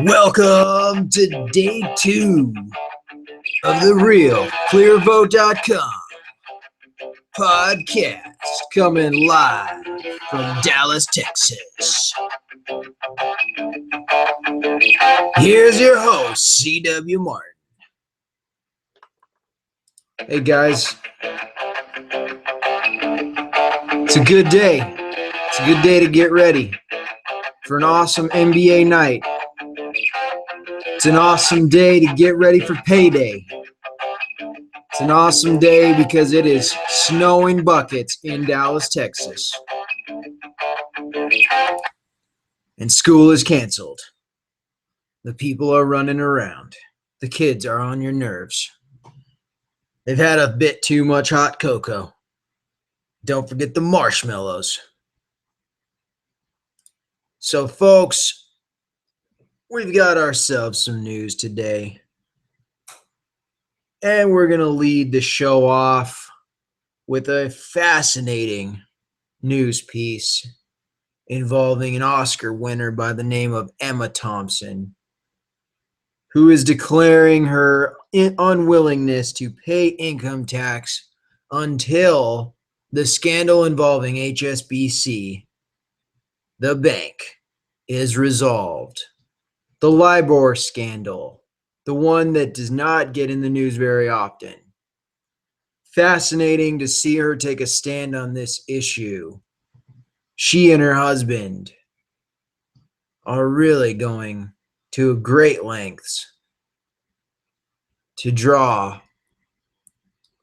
Welcome to day 2 of the RealClearVote.com podcast, coming live from Dallas, Texas. Here's your host, C.W. Martin. Hey guys, it's a good day. It's a good day to get ready for an awesome NBA night. It's an awesome day to get ready for payday. It's an awesome day because it is snowing buckets in Dallas, Texas. And school is canceled. The people are running around. The kids are on your nerves. They've had a bit too much hot cocoa. Don't forget the marshmallows. So, folks, we've got ourselves some news today. And we're going to lead the show off with a fascinating news piece involving an Oscar winner by the name of Emma Thompson, who is declaring her unwillingness to pay income tax until the scandal involving HSBC, the bank, is resolved. The LIBOR scandal, the one that does not get in the news very often. Fascinating to see her take a stand on this issue. She and her husband are really going to great lengths to draw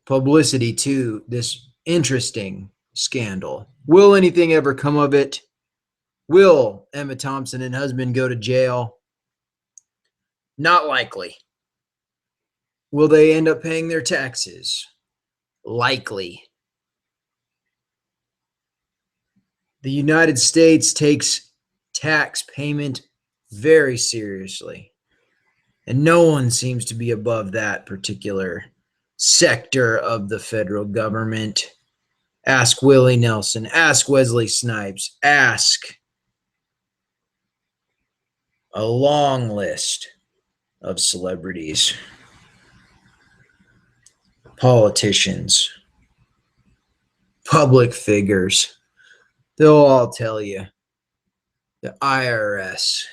publicity to this interesting scandal. Will anything ever come of it? Will Emma Thompson and husband go to jail? Not likely. Will they end up paying their taxes? Likely. The United States takes tax payment very seriously, and no one seems to be above that particular sector of the federal government. Ask Willie Nelson, ask Wesley Snipes, ask a long list of celebrities, politicians, public figures. They'll all tell you the IRS.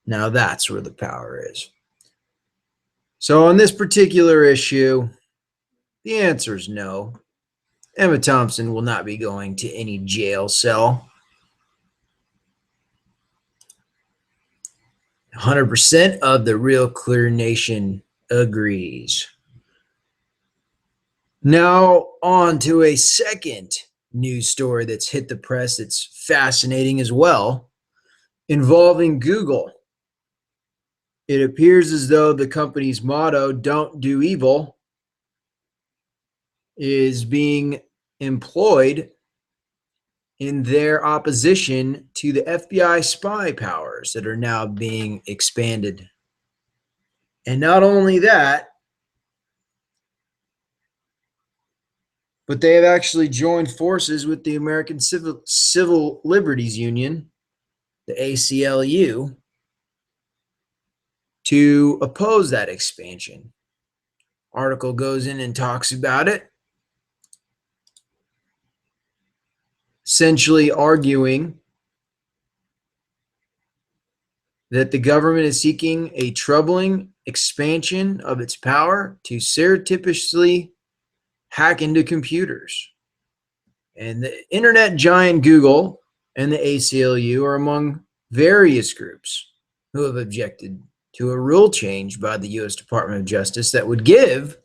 Now that's where the power is. So on this particular issue, the answer is no. Emma Thompson will not be going to any jail cell. 100% of the Real Clear Nation agrees. Now on to a second news story that's hit the press that's fascinating as well, involving Google. It appears as though the company's motto, "Don't do evil," is being employed in their opposition to the FBI spy powers that are now being expanded. And not only that, but they have actually joined forces with the American Civil Liberties Union, the ACLU, to oppose that expansion. Article goes in and talks about it, essentially arguing that the government is seeking a troubling expansion of its power to surreptitiously hack into computers. And the internet giant Google and the ACLU are among various groups who have objected to a rule change by the U.S. Department of Justice that would give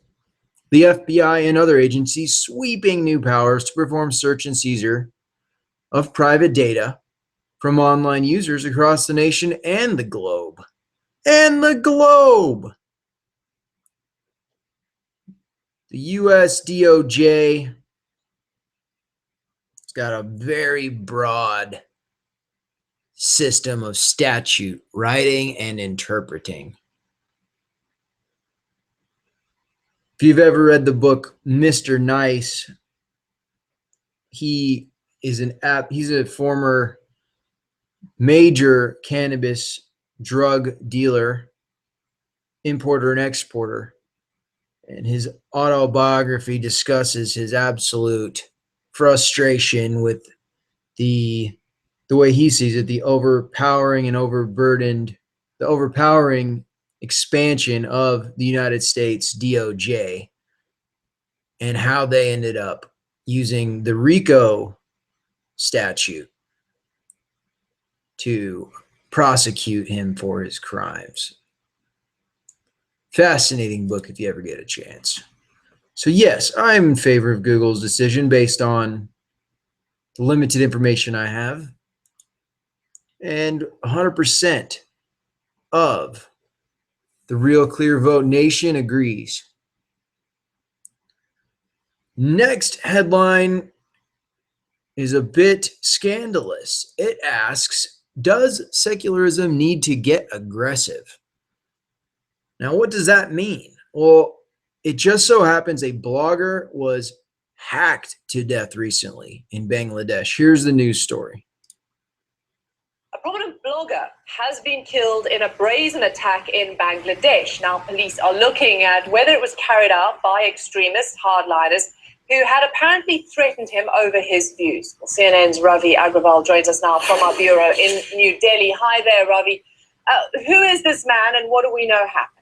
the FBI and other agencies sweeping new powers to perform search and seizure of private data from online users across the nation and the globe. And the globe! The U.S. DOJ has got a very broad system of statute writing and interpreting. If you've ever read the book Mr. Nice, he he's a former major cannabis drug dealer, importer and exporter. And his autobiography discusses his absolute frustration with the way he sees it, the overpowering expansion of the United States DOJ, and how they ended up using the RICO statute to prosecute him for his crimes. Fascinating book if you ever get a chance. So yes, I'm in favor of Google's decision based on the limited information I have. And 100% of the Real Clear Vote Nation agrees. Next headline is a bit scandalous. It asks, does secularism need to get aggressive? Now, what does that mean? Well, it just so happens a blogger was hacked to death recently in Bangladesh. Here's the news story. A prominent blogger has been killed in a brazen attack in Bangladesh. Now, police are looking at whether it was carried out by extremist hardliners who had apparently threatened him over his views. Well, CNN's Ravi Agrawal joins us now from our bureau in New Delhi. Hi there, Ravi. Who is this man and what do we know happened?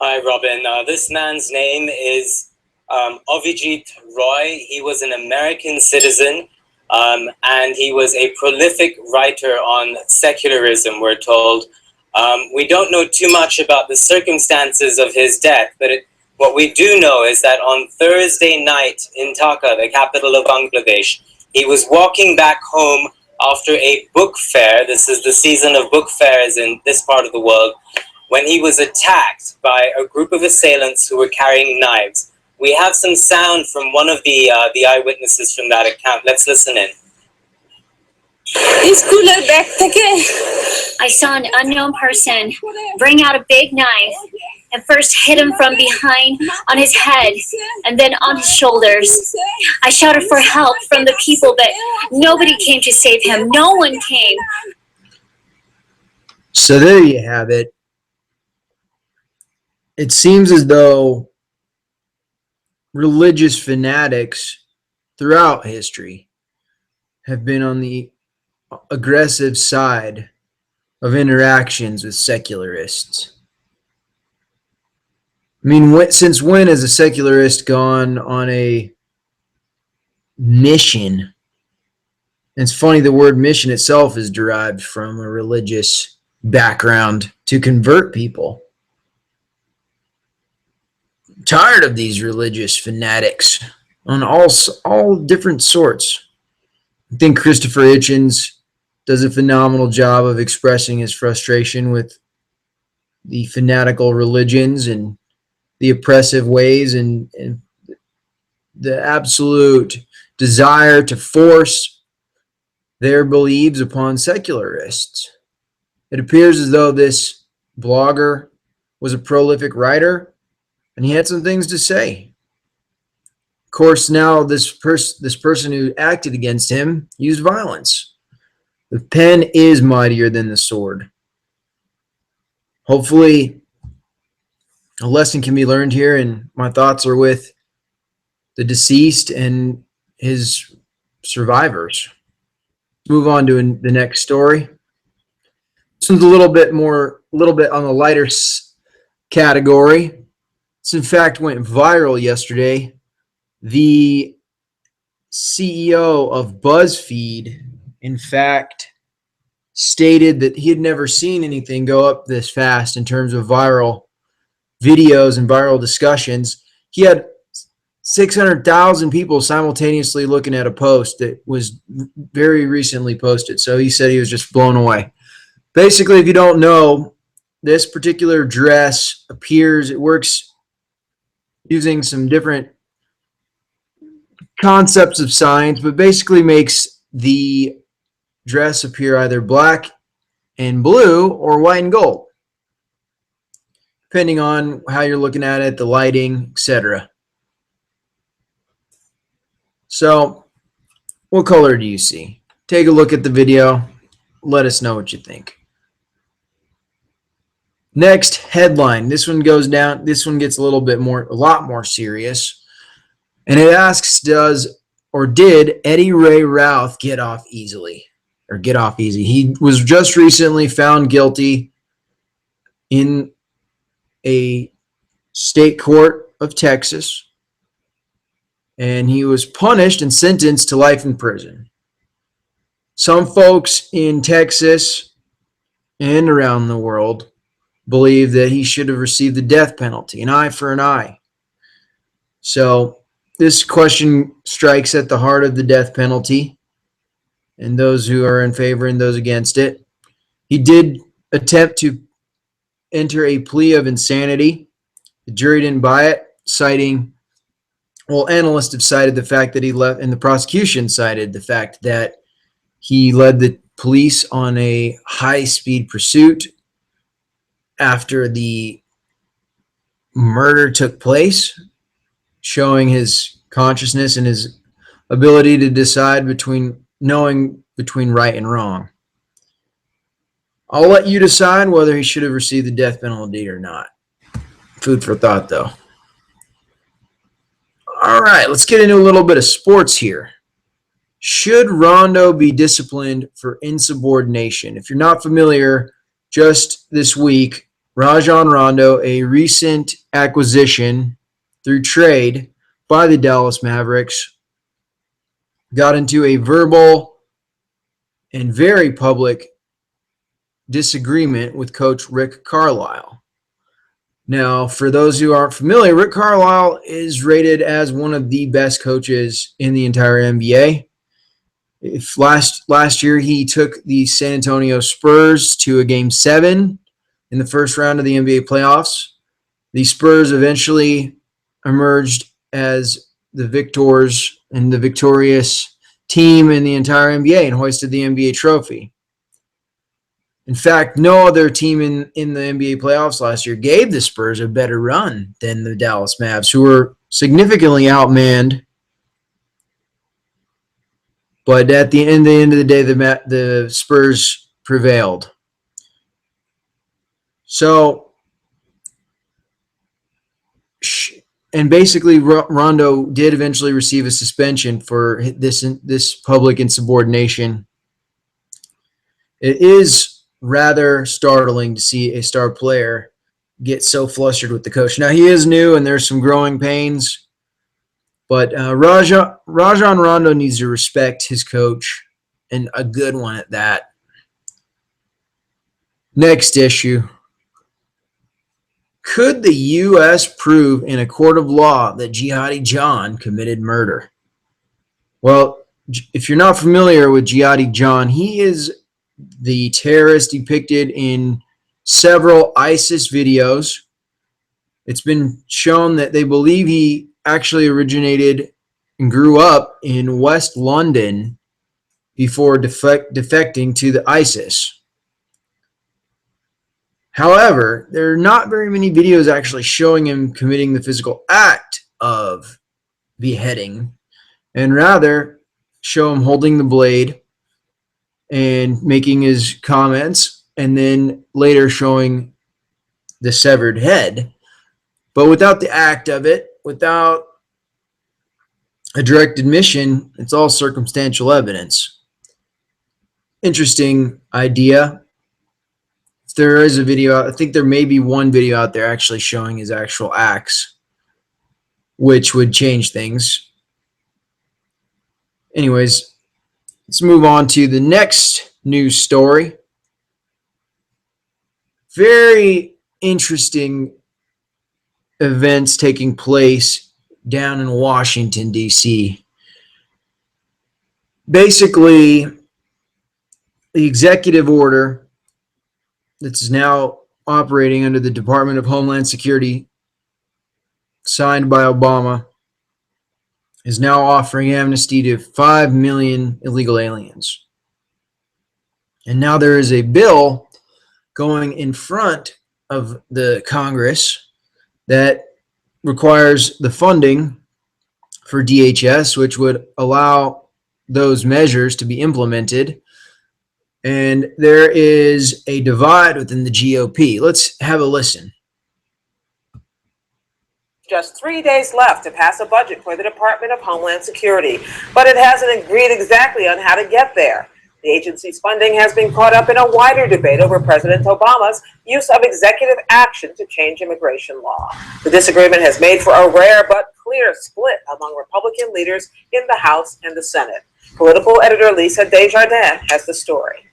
Hi, Robin. This man's name is Avijit Roy. He was an American citizen, and he was a prolific writer on secularism, we're told. We don't know too much about the circumstances of his death, but what we do know is that on Thursday night in Dhaka, the capital of Bangladesh, he was walking back home after a book fair. This is the season of book fairs in this part of the world, when he was attacked by a group of assailants who were carrying knives. We have some sound from one of the eyewitnesses from that account. Let's listen in. I saw an unknown person bring out a big knife and first hit him from behind on his head and then on his shoulders. I shouted for help from the people, but nobody came to save him. No one came. So there you have it. It seems as though religious fanatics throughout history have been on the aggressive side of interactions with secularists. I mean, since when has a secularist gone on a mission? And it's funny, the word mission itself is derived from a religious background to convert people. I'm tired of these religious fanatics on all different sorts. I think Christopher Hitchens does a phenomenal job of expressing his frustration with the fanatical religions and the oppressive ways and the absolute desire to force their beliefs upon secularists. It appears as though this blogger was a prolific writer and he had some things to say. Of course, now this person who acted against him used violence. The pen is mightier than the sword. Hopefully, a lesson can be learned here, and my thoughts are with the deceased and his survivors. Let's move on to the next story. This one's a little bit on the lighter category. This, in fact, went viral yesterday. The CEO of BuzzFeed, in fact, stated that he had never seen anything go up this fast in terms of viral videos and viral discussions. He had 600,000 people simultaneously looking at a post that was very recently posted. So he said he was just blown away. Basically, if you don't know, this particular dress it works using some different concepts of science, but basically makes the dress appear either black and blue or white and gold, depending on how you're looking at it, the lighting, etc. So, what color do you see? Take a look at the video. Let us know what you think. Next headline. This one goes down. This one gets a lot more serious. And it asks, did Eddie Ray Routh get off easily? Or get off easy? He was just recently found guilty in a state court of Texas, and he was punished and sentenced to life in prison. Some folks in Texas and around the world believe that he should have received the death penalty, an eye for an eye. So this question strikes at the heart of the death penalty and those who are in favor and those against it. He did attempt to enter a plea of insanity. The jury didn't buy it, analysts have cited the fact that he left, and the prosecution cited the fact that he led the police on a high-speed pursuit after the murder took place, showing his consciousness and his ability to decide between right and wrong. I'll let you decide whether he should have received the death penalty or not. Food for thought, though. All right, let's get into a little bit of sports here. Should Rondo be disciplined for insubordination? If you're not familiar, just this week, Rajon Rondo, a recent acquisition through trade by the Dallas Mavericks, got into a verbal and very public disagreement with Coach Rick Carlisle. Now, for those who aren't familiar, Rick Carlisle is rated as one of the best coaches in the entire NBA. If last year he took the San Antonio Spurs to a Game 7 in the first round of the NBA playoffs. The Spurs eventually emerged as the victors and the victorious team in the entire NBA and hoisted the NBA trophy. In fact, no other team in the NBA playoffs last year gave the Spurs a better run than the Dallas Mavs, who were significantly outmanned. But at the end of the day, the Spurs prevailed. So, and basically, Rondo did eventually receive a suspension for this public insubordination. It is rather startling to see a star player get so flustered with the coach. Now, he is new, and there's some growing pains. But Rajon Rondo needs to respect his coach, and a good one at that. Next issue. Could the U.S. prove in a court of law that Jihadi John committed murder? Well, if you're not familiar with Jihadi John, he is the terrorist depicted in several ISIS videos. It's been shown that they believe he actually originated and grew up in West London before defecting to the ISIS. However, there are not very many videos actually showing him committing the physical act of beheading, and rather show him holding the blade and making his comments, and then later showing the severed head. But without the act of it, without a direct admission, it's all circumstantial evidence. Interesting idea. If there is a video, I think there may be one video out there actually showing his actual acts, which would change things. Anyways, let's move on to the next news story. Very interesting events taking place down in Washington, D.C. Basically, the executive order that's now operating under the Department of Homeland Security, signed by Obama, is now offering amnesty to 5 million illegal aliens. And now there is a bill going in front of the Congress that requires the funding for DHS, which would allow those measures to be implemented. And there is a divide within the GOP. Let's have a listen. Just 3 days left to pass a budget for the Department of Homeland Security, but it hasn't agreed exactly on how to get there. The agency's funding has been caught up in a wider debate over President Obama's use of executive action to change immigration law. The disagreement has made for a rare but clear split among Republican leaders in the House and the Senate. Political editor Lisa Desjardins has the story.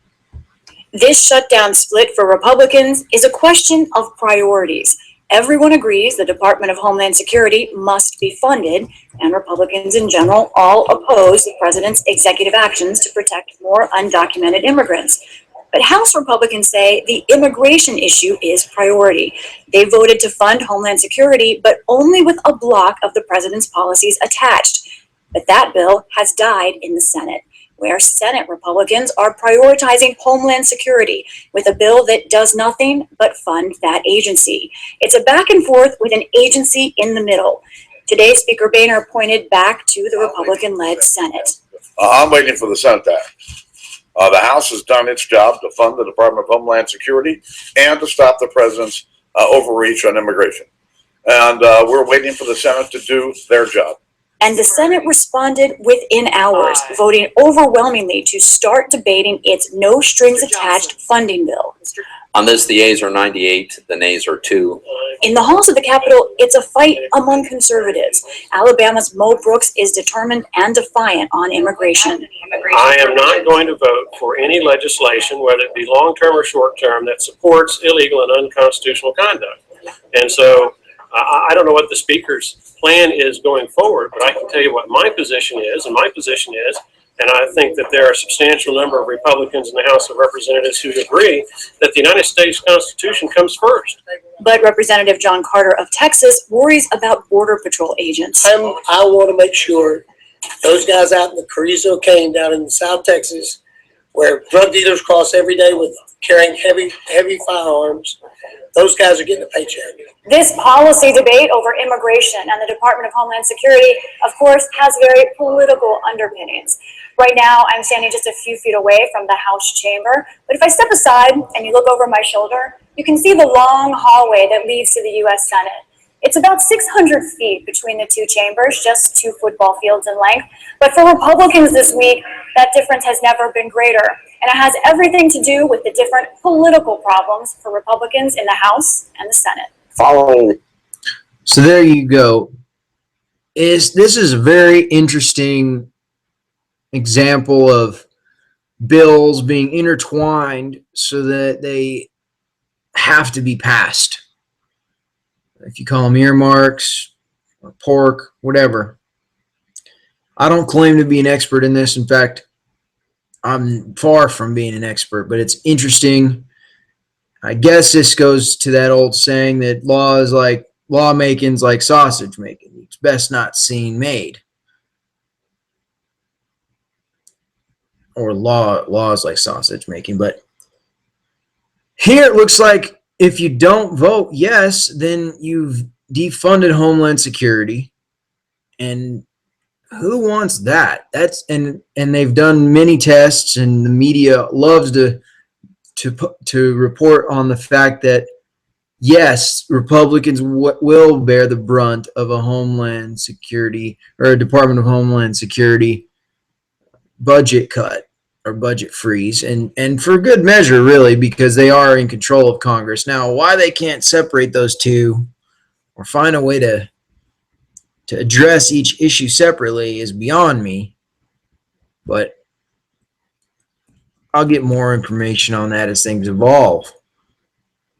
This shutdown split for Republicans is a question of priorities. Everyone agrees the Department of Homeland Security must be funded, and Republicans in general all oppose the president's executive actions to protect more undocumented immigrants. But House Republicans say the immigration issue is priority. They voted to fund Homeland Security, but only with a block of the president's policies attached. But that bill has died in the Senate, where Senate Republicans are prioritizing Homeland Security with a bill that does nothing but fund that agency. It's a back and forth with an agency in the middle. Today, Speaker Boehner pointed back to the Republican-led Senate. I'm waiting for the Senate act. The House has done its job to fund the Department of Homeland Security and to stop the president's overreach on immigration. And we're waiting for the Senate to do their job. And the Senate responded within hours, voting overwhelmingly to start debating its no-strings-attached funding bill. On this, the yeas are 98, the nays are 2. In the halls of the Capitol, it's a fight among conservatives. Alabama's Mo Brooks is determined and defiant on immigration. I am not going to vote for any legislation, whether it be long-term or short-term, that supports illegal and unconstitutional conduct. And so I don't know what the speaker's plan is going forward, but I can tell you what my position is, and my position is, and I think that there are a substantial number of Republicans in the House of Representatives who agree that the United States Constitution comes first. But Representative John Carter of Texas worries about Border Patrol agents. I want to make sure those guys out in the Carrizo Cane down in South Texas, where drug dealers cross every day with carrying heavy firearms, those guys are getting a paycheck. This policy debate over immigration and the Department of Homeland Security, of course, has very political underpinnings. Right now, I'm standing just a few feet away from the House chamber, but if I step aside and you look over my shoulder, you can see the long hallway that leads to the U.S. Senate. It's about 600 feet between the two chambers, just 2 football fields in length. But for Republicans this week, that difference has never been greater. And it has everything to do with the different political problems for Republicans in the House and the Senate. So there you go. This is a very interesting example of bills being intertwined so that they have to be passed. If you call them earmarks or pork, whatever. I don't claim to be an expert in this. In fact, I'm far from being an expert, but it's interesting. I guess this goes to that old saying that lawmaking's like sausage making. It's best not seen made. Or law is like sausage making. But here it looks like if you don't vote yes, then you've defunded Homeland Security. And who wants that? And they've done many tests, and the media loves to report on the fact that yes, Republicans will bear the brunt of a Homeland Security or a Department of Homeland Security budget cut or budget freeze, and for good measure, really, because they are in control of Congress. Now, why they can't separate those two or find a way to address each issue separately is beyond me, but I'll get more information on that as things evolve.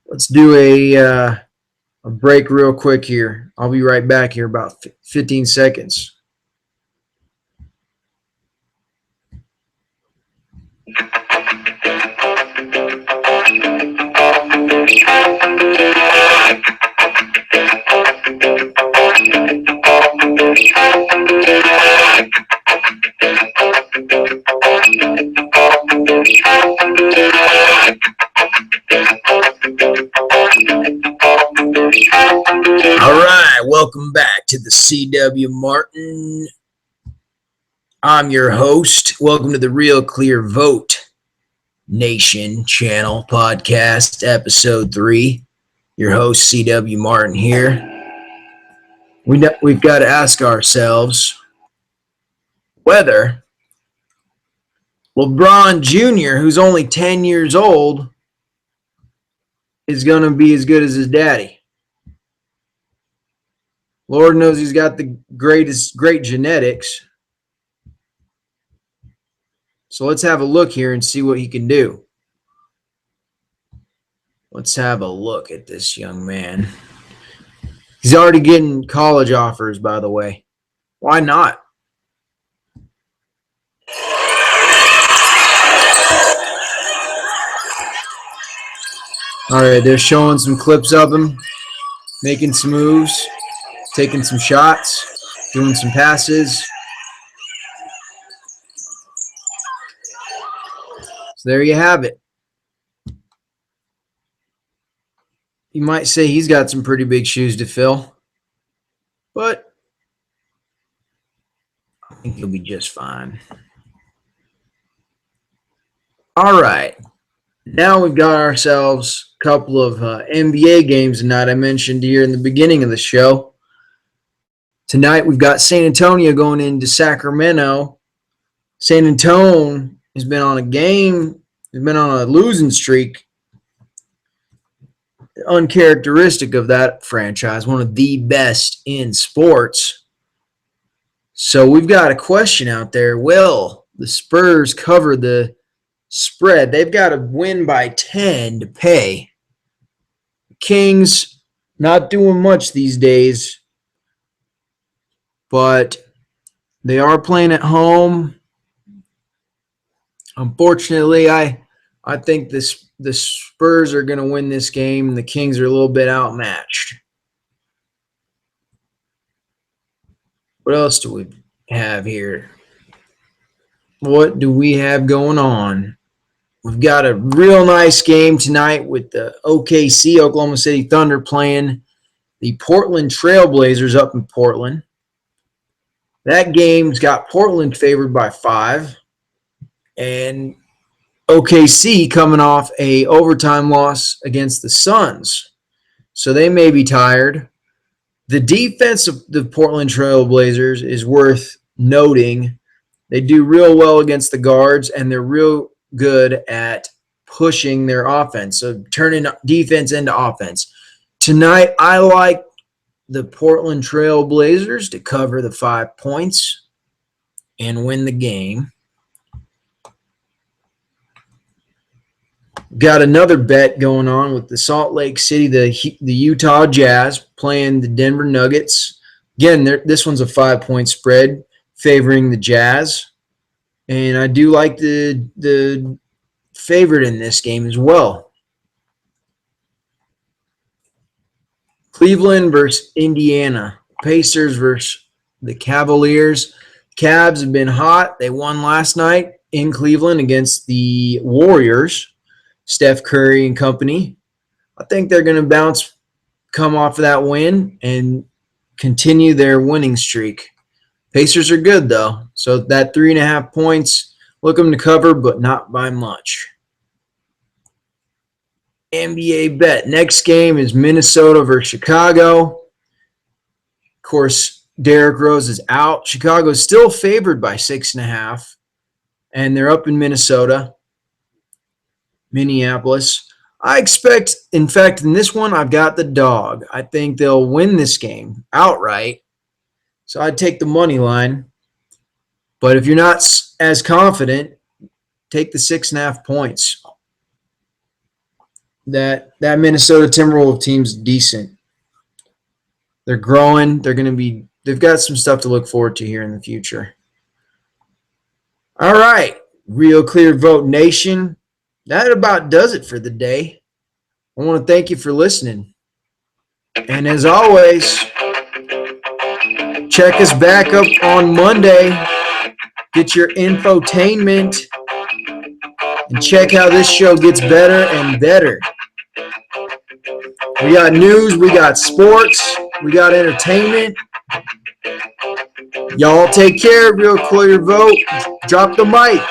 Let's do a break real quick here. I'll be right back here about 15 seconds. All right, welcome back to to the C.W. Martin. I'm your host. Welcome to the Real Clear Vote Nation Channel Podcast, Episode 3. Your host, C.W. Martin here. We've got to ask ourselves whether LeBron Jr., who's only 10 years old, is going to be as good as his daddy. Lord knows he's got the great genetics. So let's have a look here and see what he can do. Let's have a look at this young man. He's already getting college offers, by the way. Why not? All right, they're showing some clips of him, making some moves, taking some shots, doing some passes. So there you have it. You might say he's got some pretty big shoes to fill, but I think he'll be just fine. All right. Now we've got ourselves a couple of NBA games tonight I mentioned here in the beginning of the show. Tonight we've got San Antonio going into Sacramento. San Antonio has been on a losing streak. Uncharacteristic of that franchise, one of the best in sports. So we've got a question out there. Will the Spurs cover the spread? They've got to win by 10 to pay. The Kings not doing much these days, but they are playing at home. Unfortunately, I think the Spurs are going to win this game, and the Kings are a little bit outmatched. What else do we have here? What do we have going on? We've got a real nice game tonight with the OKC, Oklahoma City Thunder, playing the Portland Trailblazers up in Portland. That game's got Portland favored by 5, and OKC coming off a overtime loss against the Suns. So they may be tired. The defense of the Portland Trailblazers is worth noting. They do real well against the guards, and they're real good at pushing their offense, so turning defense into offense. Tonight, I like the Portland Trailblazers to cover the 5 points and win the game. Got another bet going on with the Salt Lake City, the Utah Jazz playing the Denver Nuggets. Again, this one's a 5-point spread favoring the Jazz. And I do like the favorite in this game as well. Cleveland versus Indiana. Pacers versus the Cavaliers. Cavs have been hot. They won last night in Cleveland against the Warriors. Steph Curry and company. I think they're going to come off of that win and continue their winning streak. Pacers are good, though. So that 3.5 points, look them to cover, but not by much. NBA bet. Next game is Minnesota versus Chicago. Of course, Derrick Rose is out. Chicago is still favored by 6.5, and they're up in Minneapolis. I expect, in fact, in this one, I've got the dog. I think they'll win this game outright. So I'd take the money line. But if you're not as confident, take the 6.5 points. That Minnesota Timberwolves team's decent. They're growing. They've got some stuff to look forward to here in the future. All right. Real Clear Vote Nation. That about does it for the day. I want to thank you for listening. And as always, check us back up on Monday. Get your infotainment and check how this show gets better and better. We got news, we got sports, we got entertainment, Y'all take care. Real clear your vote. Drop the mic.